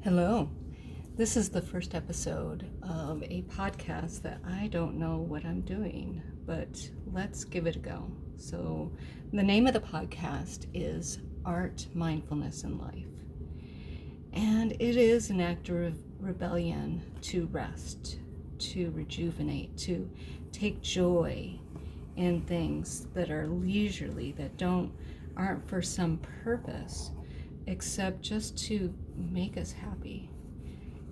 Hello. This is the first episode of a podcast that I don't know what I'm doing, but let's give it a go. So, the name of the podcast is Art, Mindfulness, and Life. And it is an act of rebellion to rest, to rejuvenate, to take joy in things that are leisurely, that aren't for some purpose, except just to make us happy.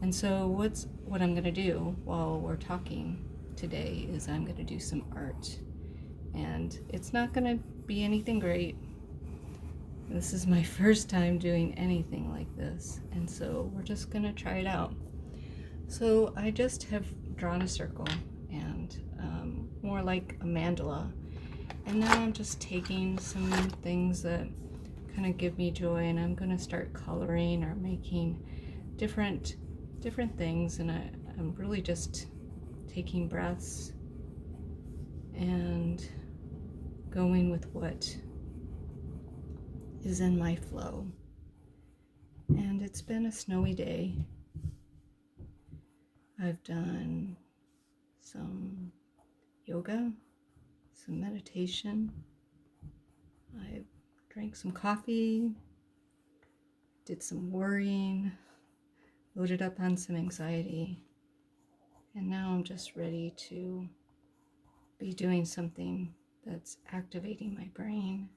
And so what I'm going to do while we're talking today is I'm going to do some art. And it's not going to be anything great. This is my first time doing anything like this. And so we're just going to try it out. So I just have drawn a circle and more like a mandala. And now I'm just taking some things that kind of give me joy, and I'm going to start coloring or making different things, and I'm really just taking breaths and going with what is in my flow. And it's been a snowy day. I've done some yoga, some meditation. I drank some coffee, did some worrying, loaded up on some anxiety, and now I'm just ready to be doing something that's activating my brain,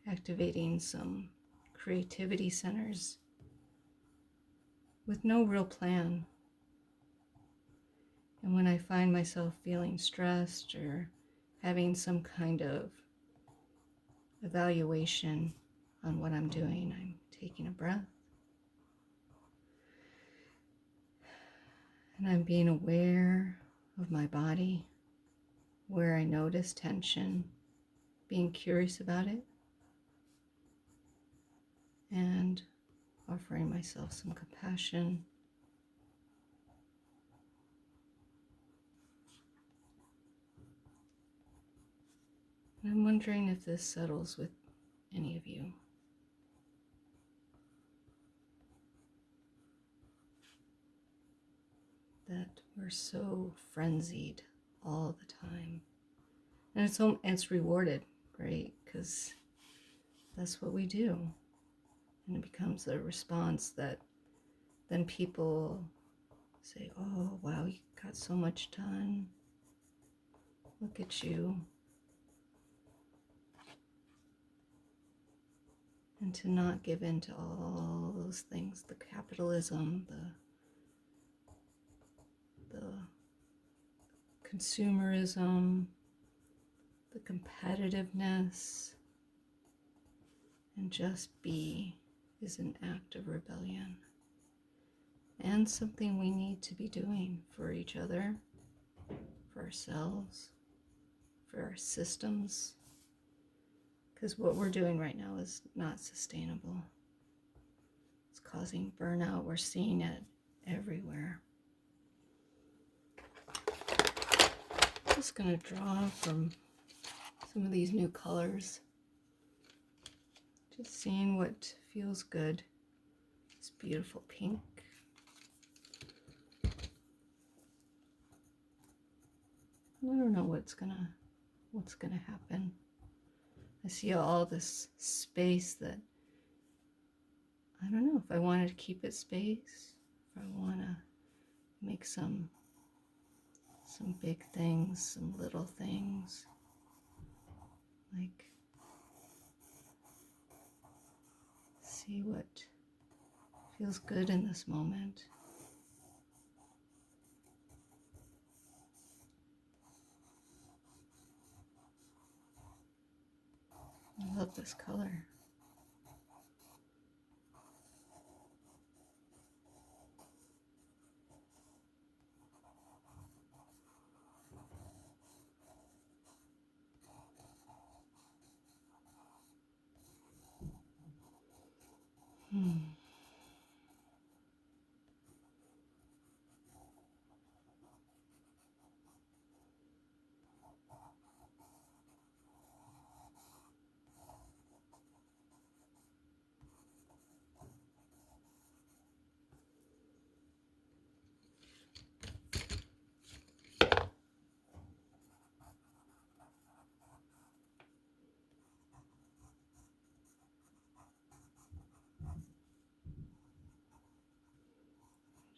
activating some creativity centers with no real plan. And when I find myself feeling stressed or having some kind of evaluation on what I'm doing, I'm taking a breath and I'm being aware of my body, where I notice tension, being curious about it, and offering myself some compassion. And I'm wondering if this settles with any of you. That we're so frenzied all the time. And it's rewarded, right? Because that's what we do. And it becomes a response that then people say, oh, wow, you got so much done. Look at you. And to not give in to all those things, the capitalism, the consumerism, the competitiveness, and just be is an act of rebellion. And something we need to be doing for each other, for ourselves, for our systems. Because what we're doing right now is not sustainable. It's causing burnout. We're seeing it everywhere. I'm just going to draw from some of these new colors. Just seeing what feels good. This beautiful pink. I don't know what's gonna happen. I see all this space that I don't know if I wanted to keep it space, if I want to make some big things, some little things, like see what feels good in this moment. I love this color.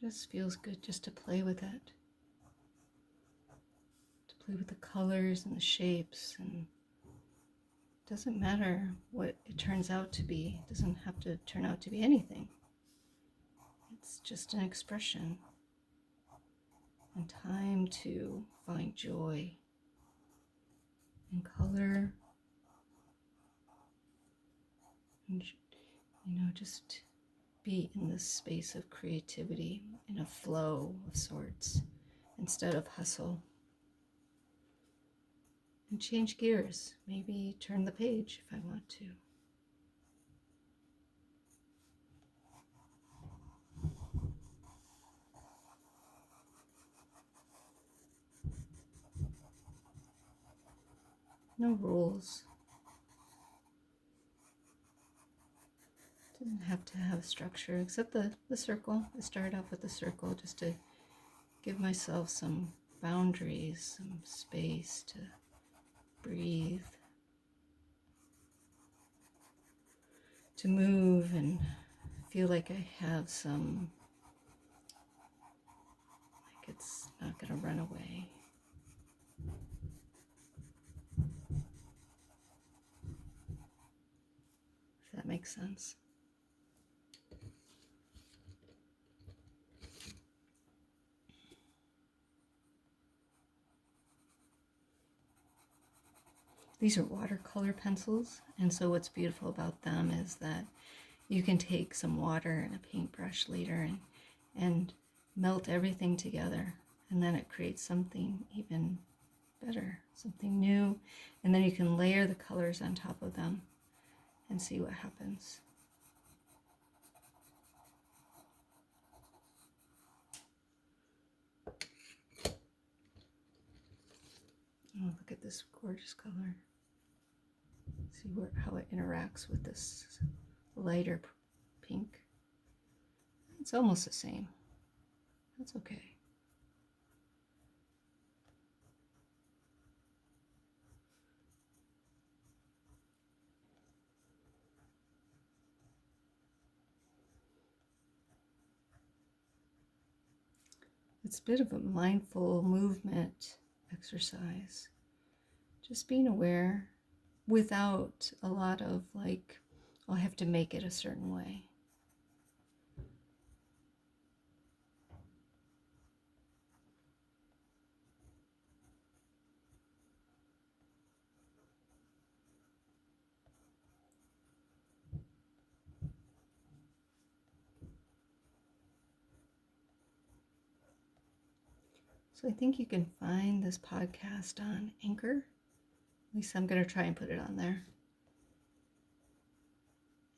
just feels good just to play with it. To play with the colors and the shapes, and it doesn't matter what it turns out to be. It doesn't have to turn out to be anything. It's just an expression and time to find joy in color and, just be in this space of creativity, in a flow of sorts, instead of hustle. And change gears, maybe turn the page if I want to. No rules. Doesn't have to have a structure, except the circle. I started off with the circle just to give myself some boundaries, some space to breathe, to move and feel like I have some, like it's not going to run away. If that makes sense. These are watercolor pencils, and so what's beautiful about them is that you can take some water and a paintbrush later and melt everything together, and then it creates something even better, something new, and then you can layer the colors on top of them and see what happens. Oh, look at this gorgeous color. See how it interacts with this lighter pink. It's almost the same. That's okay. It's a bit of a mindful movement exercise. Just being aware without a lot of like, oh, I have to make it a certain way. So I think you can find this podcast on Anchor. At least I'm going to try and put it on there.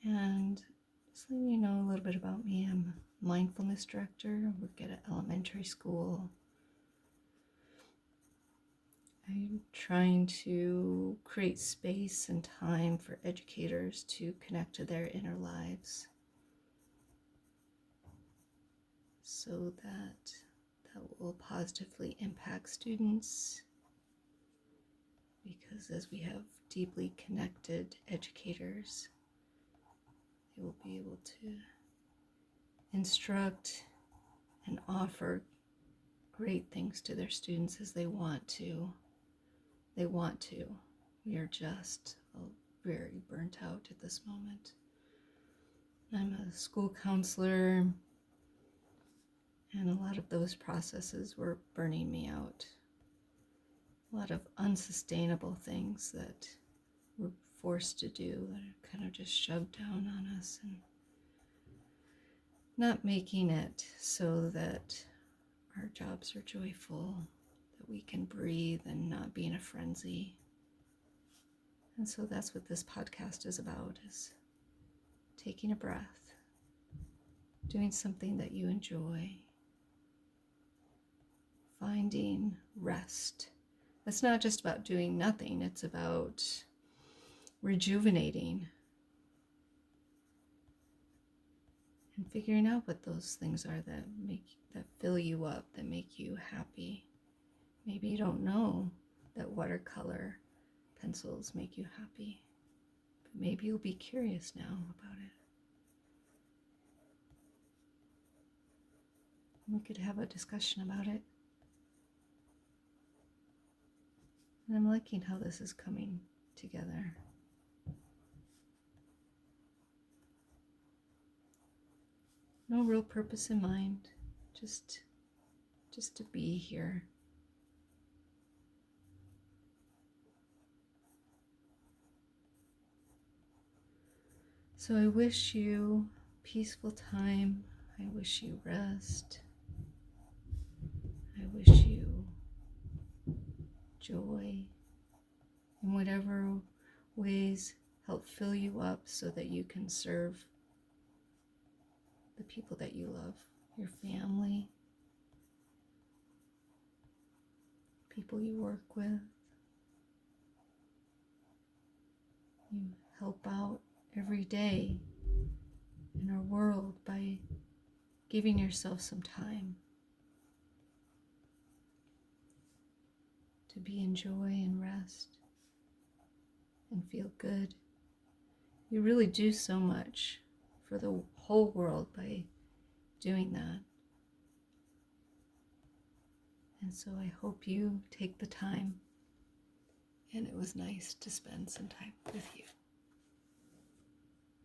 And just letting you know a little bit about me. I'm a mindfulness director. I work at an elementary school. I'm trying to create space and time for educators to connect to their inner lives so that will positively impact students, because as we have deeply connected educators, they will be able to instruct and offer great things to their students as they want to. We are just very burnt out at this moment. I'm a school counselor, and a lot of those processes were burning me out. A lot of unsustainable things that we're forced to do that are kind of just shoved down on us, and not making it so that our jobs are joyful, that we can breathe and not be in a frenzy. And so that's what this podcast is about, is taking a breath, doing something that you enjoy, finding rest. It's not just about doing nothing, it's about rejuvenating and figuring out what those things are that fill you up, that make you happy. Maybe you don't know that watercolor pencils make you happy, but maybe you'll be curious now about it. We could have a discussion about it. And I'm liking how this is coming together. No real purpose in mind, just to be here. So I wish you peaceful time. I wish you rest. I wish you joy in whatever ways help fill you up so that you can serve the people that you love, your family, people you work with. You help out every day in our world by giving yourself some time to be in joy and rest and feel good. You really do so much for the whole world by doing that. And so I hope you take the time, and it was nice to spend some time with you.